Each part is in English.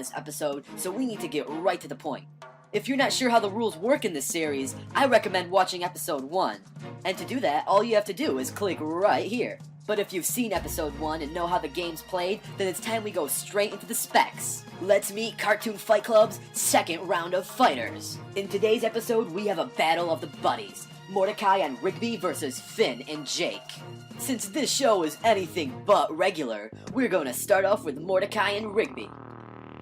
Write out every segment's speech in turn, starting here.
this episode, so we need to get right to the point. If you're not sure how the rules work in this series, I recommend watching episode 1. And to do that, all you have to do is click right here. But if you've seen episode 1 and know how the game's played, then it's time we go straight into the specs. Let's meet Cartoon Fight Club's second round of fighters. In today's episode, we have a battle of the buddies. Mordecai and Rigby versus Finn and Jake. Since this show is anything but regular, we're going to start off with Mordecai and Rigby.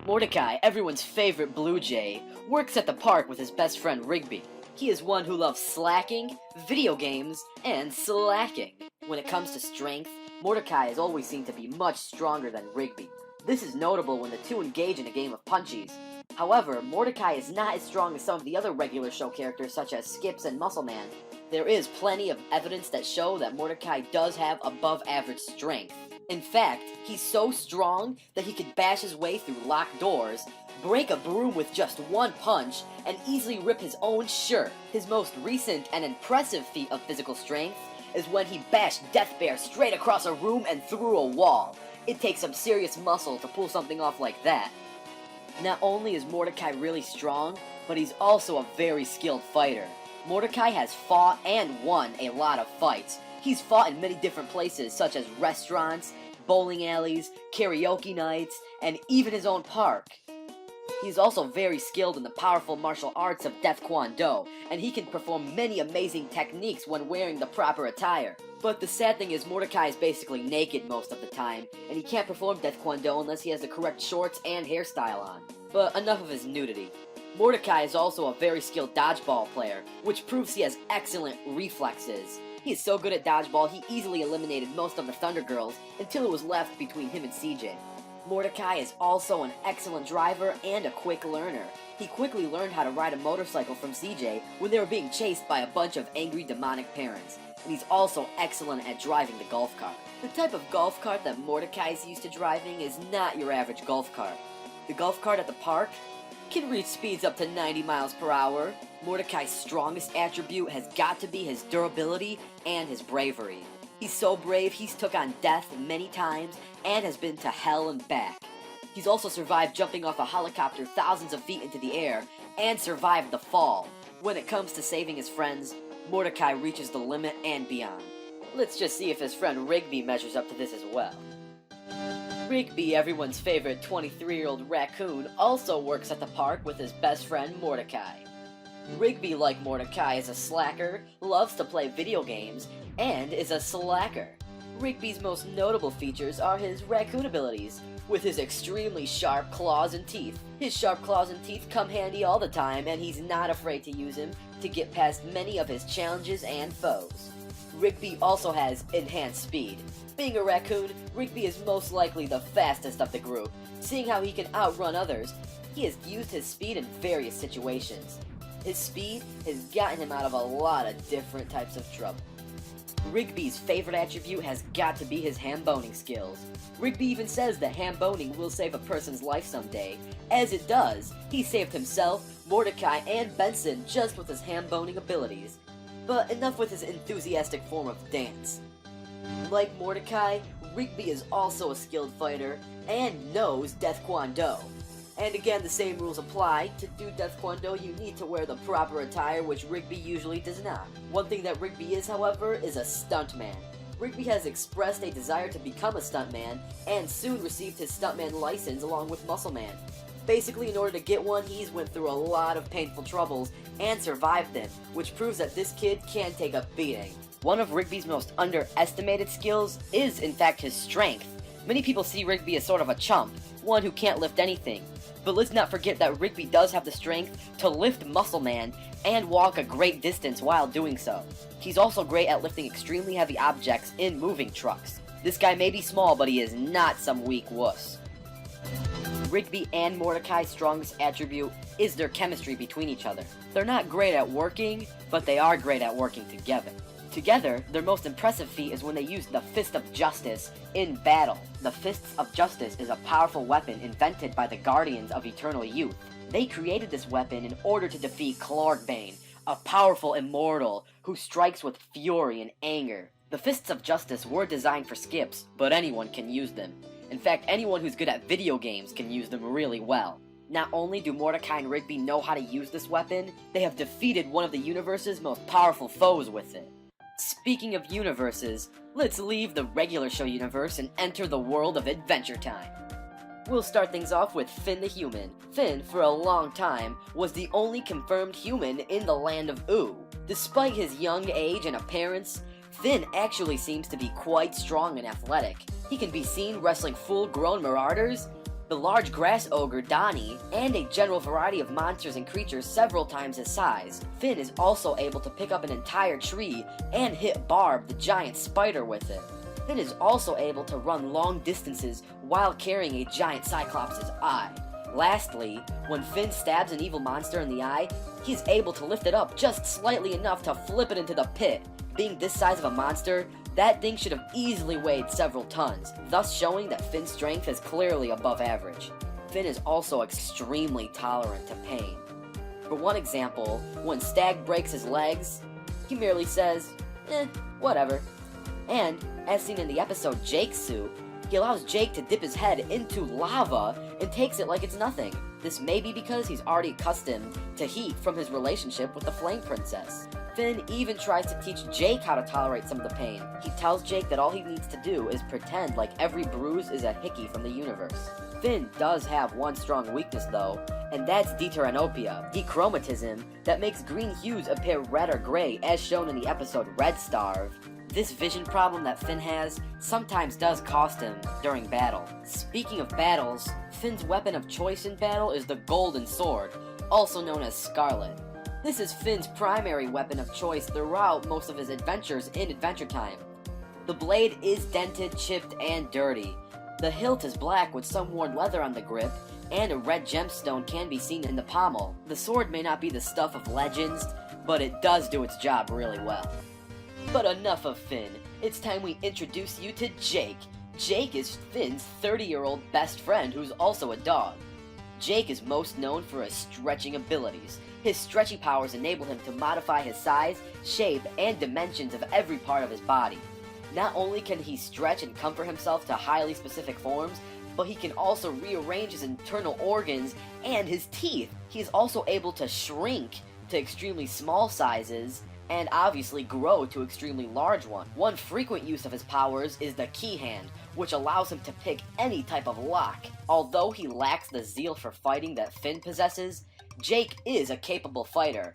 Mordecai, everyone's favorite Blue Jay, works at the park with his best friend Rigby. He is one who loves slacking, video games, and slacking. When it comes to strength, Mordecai has always seemed to be much stronger than Rigby. This is notable when the two engage in a game of punchies. However, Mordecai is not as strong as some of the other regular show characters such as Skips and Muscle Man. There is plenty of evidence that show that Mordecai does have above average strength. In fact, he's so strong that he could bash his way through locked doors, break a broom with just one punch, and easily rip his own shirt. His most recent and impressive feat of physical strength is when he bashed Death Bear straight across a room and through a wall. It takes some serious muscle to pull something off like that. Not only is Mordecai really strong, but he's also a very skilled fighter. Mordecai has fought and won a lot of fights. He's fought in many different places such as restaurants, bowling alleys, karaoke nights, and even his own park. He's also very skilled in the powerful martial arts of Death Kwon Do, and he can perform many amazing techniques when wearing the proper attire. But the sad thing is Mordecai is basically naked most of the time, and he can't perform Death Kwon Do unless he has the correct shorts and hairstyle on. But enough of his nudity. Mordecai is also a very skilled dodgeball player, which proves he has excellent reflexes. He is so good at dodgeball, he easily eliminated most of the Thunder Girls until it was left between him and CJ. Mordecai is also an excellent driver and a quick learner. He quickly learned how to ride a motorcycle from CJ when they were being chased by a bunch of angry demonic parents. And he's also excellent at driving the golf cart. The type of golf cart that Mordecai is used to driving is not your average golf cart. The golf cart at the park can reach speeds up to 90 miles per hour. Mordecai's strongest attribute has got to be his durability and his bravery. He's so brave he's took on death many times and has been to hell and back. He's also survived jumping off a helicopter thousands of feet into the air and survived the fall. When it comes to saving his friends, Mordecai reaches the limit and beyond. Let's just see if his friend Rigby measures up to this as well. Rigby, everyone's favorite 23-year-old raccoon, also works at the park with his best friend Mordecai. Rigby, like Mordecai, is a slacker, loves to play video games, and is a slacker. Rigby's most notable features are his raccoon abilities, with his extremely sharp claws and teeth. His sharp claws and teeth come handy all the time, and he's not afraid to use them to get past many of his challenges and foes. Rigby also has enhanced speed. Being a raccoon, Rigby is most likely the fastest of the group. Seeing how he can outrun others, he has used his speed in various situations. His speed has gotten him out of a lot of different types of trouble. Rigby's favorite attribute has got to be his ham-boning skills. Rigby even says that ham-boning will save a person's life someday. As it does, he saved himself, Mordecai, and Benson just with his ham-boning abilities. But enough with his enthusiastic form of dance. Like Mordecai, Rigby is also a skilled fighter and knows Death Kwon Do. And again, the same rules apply. To do Death Kwon Do, you need to wear the proper attire, which Rigby usually does not. One thing that Rigby is, however, is a stuntman. Rigby has expressed a desire to become a stuntman, and soon received his stuntman license along with Muscle Man. Basically, in order to get one, he's went through a lot of painful troubles and survived them, which proves that this kid can take a beating. One of Rigby's most underestimated skills is, in fact, his strength. Many people see Rigby as sort of a chump, one who can't lift anything. But let's not forget that Rigby does have the strength to lift Muscle Man and walk a great distance while doing so. He's also great at lifting extremely heavy objects in moving trucks. This guy may be small, but he is not some weak wuss. Rigby and Mordecai's strongest attribute is their chemistry between each other. They're not great at working, but they are great at working together. Together, their most impressive feat is when they use the Fist of Justice in battle. The Fists of Justice is a powerful weapon invented by the Guardians of Eternal Youth. They created this weapon in order to defeat Clorgbane, a powerful immortal who strikes with fury and anger. The Fists of Justice were designed for Skips, but anyone can use them. In fact, anyone who's good at video games can use them really well. Not only do Mordecai and Rigby know how to use this weapon, they have defeated one of the universe's most powerful foes with it. Speaking of universes, let's leave the regular show universe and enter the world of Adventure Time. We'll start things off with Finn the human. Finn, for a long time, was the only confirmed human in the land of Ooo. Despite his young age and appearance, Finn actually seems to be quite strong and athletic. He can be seen wrestling full-grown marauders, the large grass ogre Donnie, and a general variety of monsters and creatures several times his size. Finn is also able to pick up an entire tree and hit Barb, the giant spider, with it. Finn is also able to run long distances while carrying a giant Cyclops' eye. Lastly, when Finn stabs an evil monster in the eye, he's able to lift it up just slightly enough to flip it into the pit. Being this size of a monster, that thing should have easily weighed several tons, thus showing that Finn's strength is clearly above average. Finn is also extremely tolerant to pain. For one example, when Stag breaks his legs, he merely says, whatever. And, as seen in the episode Jake's Suit, he allows Jake to dip his head into lava and takes it like it's nothing. This may be because he's already accustomed to heat from his relationship with the Flame Princess. Finn even tries to teach Jake how to tolerate some of the pain. He tells Jake that all he needs to do is pretend like every bruise is a hickey from the universe. Finn does have one strong weakness though, and that's deuteranopia, dechromatism that makes green hues appear red or gray as shown in the episode Red Starve. This vision problem that Finn has sometimes does cost him during battle. Speaking of battles, Finn's weapon of choice in battle is the Golden Sword, also known as Scarlet. This is Finn's primary weapon of choice throughout most of his adventures in Adventure Time. The blade is dented, chipped, and dirty. The hilt is black with some worn leather on the grip, and a red gemstone can be seen in the pommel. The sword may not be the stuff of legends, but it does do its job really well. But enough of Finn. It's time we introduce you to Jake. Jake is Finn's 30-year-old best friend who's also a dog. Jake is most known for his stretching abilities. His stretchy powers enable him to modify his size, shape, and dimensions of every part of his body. Not only can he stretch and comfort himself to highly specific forms, but he can also rearrange his internal organs and his teeth. He is also able to shrink to extremely small sizes, and obviously grow to extremely large ones. One frequent use of his powers is the key hand, which allows him to pick any type of lock. Although he lacks the zeal for fighting that Finn possesses, Jake is a capable fighter.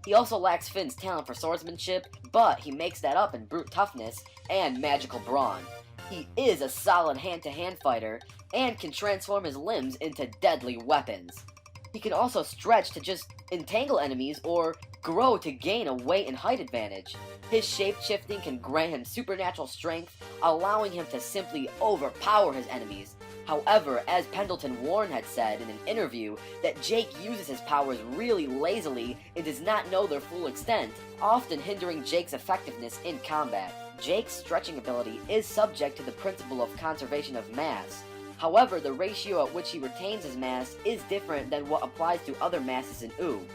He also lacks Finn's talent for swordsmanship, but he makes that up in brute toughness and magical brawn. He is a solid hand-to-hand fighter, and can transform his limbs into deadly weapons. He can also stretch to just entangle enemies or grow to gain a weight and height advantage. His shape-shifting can grant him supernatural strength, allowing him to simply overpower his enemies. However, as Pendleton Warren had said in an interview, that Jake uses his powers really lazily and does not know their full extent, often hindering Jake's effectiveness in combat. Jake's stretching ability is subject to the principle of conservation of mass. However, the ratio at which he retains his mass is different than what applies to other masses in Ooo.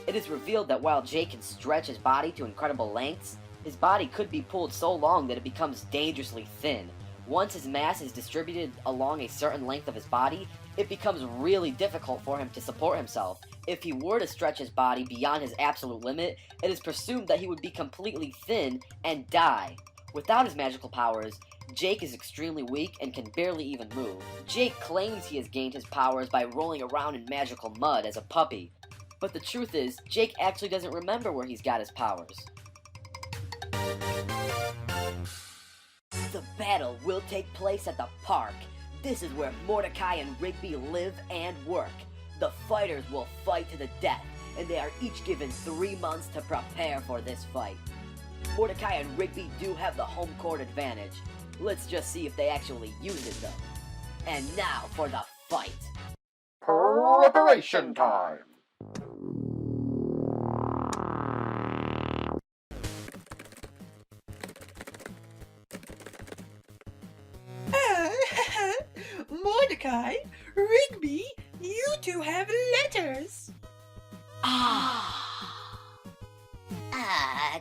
It is revealed that while Jake can stretch his body to incredible lengths, his body could be pulled so long that it becomes dangerously thin. Once his mass is distributed along a certain length of his body, it becomes really difficult for him to support himself. If he were to stretch his body beyond his absolute limit, it is presumed that he would be completely thin and die. Without his magical powers, Jake is extremely weak and can barely even move. Jake claims he has gained his powers by rolling around in magical mud as a puppy. But the truth is, Jake actually doesn't remember where he's got his powers. The battle will take place at the park. This is where Mordecai and Rigby live and work. The fighters will fight to the death, and they are each given 3 months to prepare for this fight. Mordecai and Rigby do have the home court advantage. Let's just see if they actually use it though. And now for the fight. Preparation time! Mordecai, Rigby, you two have letters.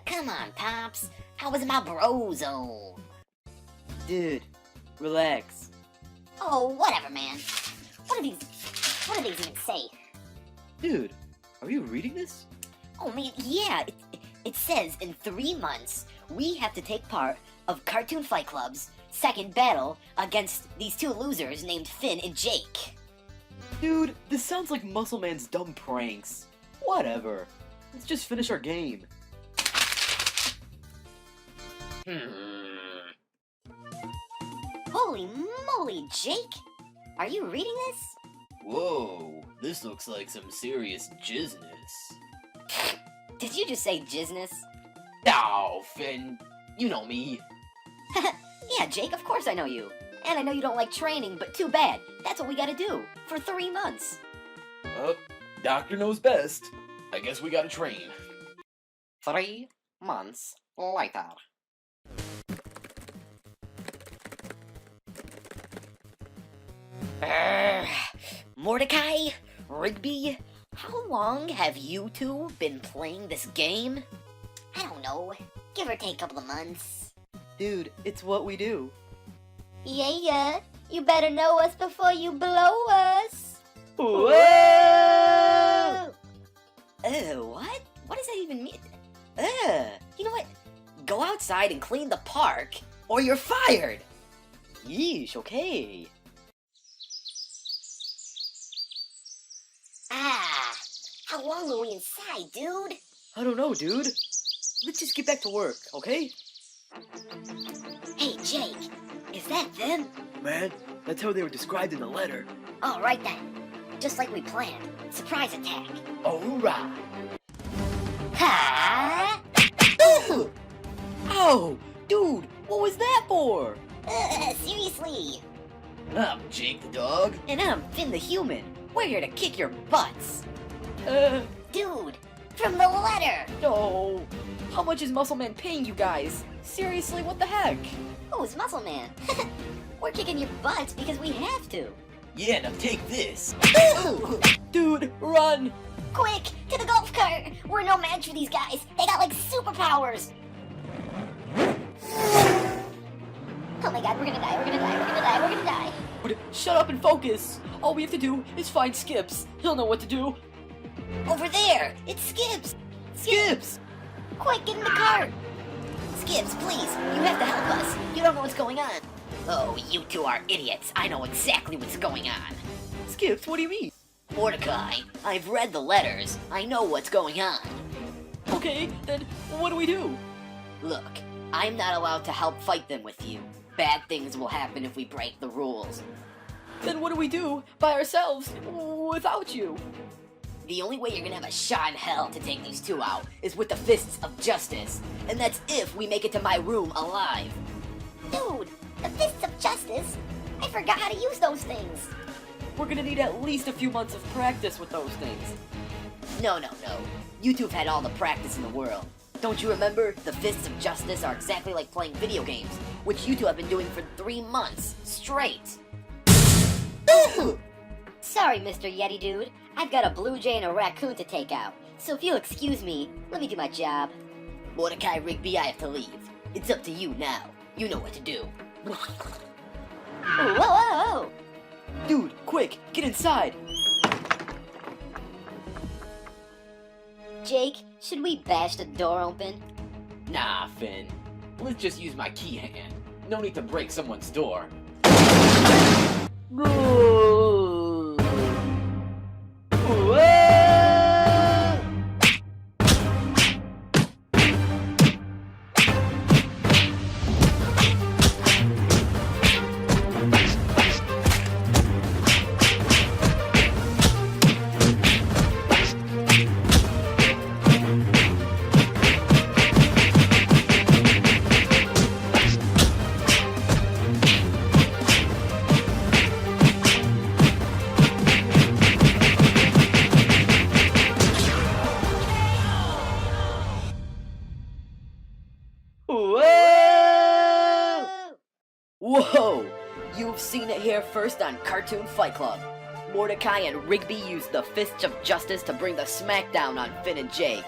Come on, Pops. I was in my bro zone. Dude, relax. Oh, whatever, man. What do these even say? Dude, are you reading this? Oh, man, yeah. It says in 3 months, we have to take part of Cartoon Fight Club's second battle against these 2 losers named Finn and Jake. Dude, this sounds like Muscle Man's dumb pranks. Whatever. Let's just finish our game. Holy moly, Jake! Are you reading this? Whoa, this looks like some serious jizness. Did you just say jizness? Oh, Finn, you know me. Yeah, Jake, of course I know you. And I know you don't like training, but too bad. That's what we gotta do. For 3 months. Doctor knows best. I guess we gotta train. 3 months later. Mordecai, Rigby, how long have you 2 been playing this game? I don't know. Give or take a couple of months. Dude, it's what we do. Yeah. You better know us before you blow us. Whoa! What? What does that even mean? You know what? Go outside and clean the park, or you're fired! Yeesh, okay. How long are we inside, dude? I don't know, dude. Let's just get back to work, okay? Hey, Jake, is that them? Man, that's how they were described in the letter. Alright then. Just like we planned. Surprise attack. Alright. Ha! Oh, dude, what was that for? Seriously. I'm Jake the dog. And I'm Finn the human. We're here to kick your butts. Dude, from the letter. No. How much is Muscle Man paying you guys? Seriously, what the heck? Who's Muscle Man? We're kicking your butts because we have to. Yeah, now take this. Dude, run! Quick, to the golf cart! We're no match for these guys. They got like superpowers. Oh my god, we're gonna die, we're gonna die, we're gonna die, we're gonna die. Shut up and focus. All we have to do is find Skips. He'll know what to do. Over there! It's Skips! Skips! Quick, get in the cart! Skips, please, you have to help us. You don't know what's going on. Oh, you 2 are idiots. I know exactly what's going on. Skips, what do you mean? Mordecai, I've read the letters. I know what's going on. Okay, then what do we do? Look, I'm not allowed to help fight them with you. Bad things will happen if we break the rules. Then what do we do by ourselves without you? The only way you're gonna have a shot in hell to take these 2 out is with the fists of justice. And that's if we make it to my room alive. Dude, the fists of justice? I forgot how to use those things. We're gonna need at least a few months of practice with those things. No. You 2 have had all the practice in the world. Don't you remember? The fists of justice are exactly like playing video games, which you 2 have been doing for 3 months straight. Sorry, Mr. Yeti Dude. I've got a blue jay and a raccoon to take out. So if you'll excuse me, let me do my job. Mordecai, Rigby, I have to leave. It's up to you now. You know what to do. Whoa! Dude, quick, get inside. Jake, should we bash the door open? Nah, Finn. Let's just use my key hand. No need to break someone's door. Whoa! You've seen it here first on Cartoon Fight Club. Mordecai and Rigby used the fists of justice to bring the smackdown on Finn and Jake.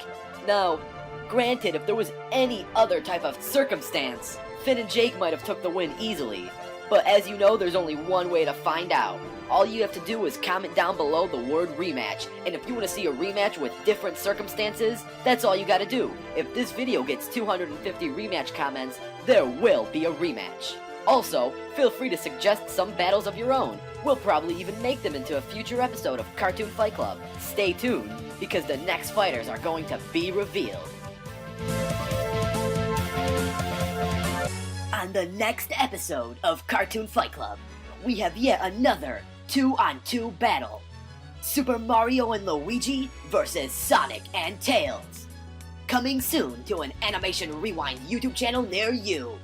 Now, granted, if there was any other type of circumstance, Finn and Jake might have took the win easily. But as you know, there's only one way to find out. All you have to do is comment down below the word rematch, and if you want to see a rematch with different circumstances, that's all you gotta do. If this video gets 250 rematch comments, there will be a rematch. Also, feel free to suggest some battles of your own. We'll probably even make them into a future episode of Cartoon Fight Club. Stay tuned, because the next fighters are going to be revealed. On the next episode of Cartoon Fight Club, we have yet another 2-on-2 battle. Super Mario and Luigi versus Sonic and Tails. Coming soon to an Animation Rewind YouTube channel near you.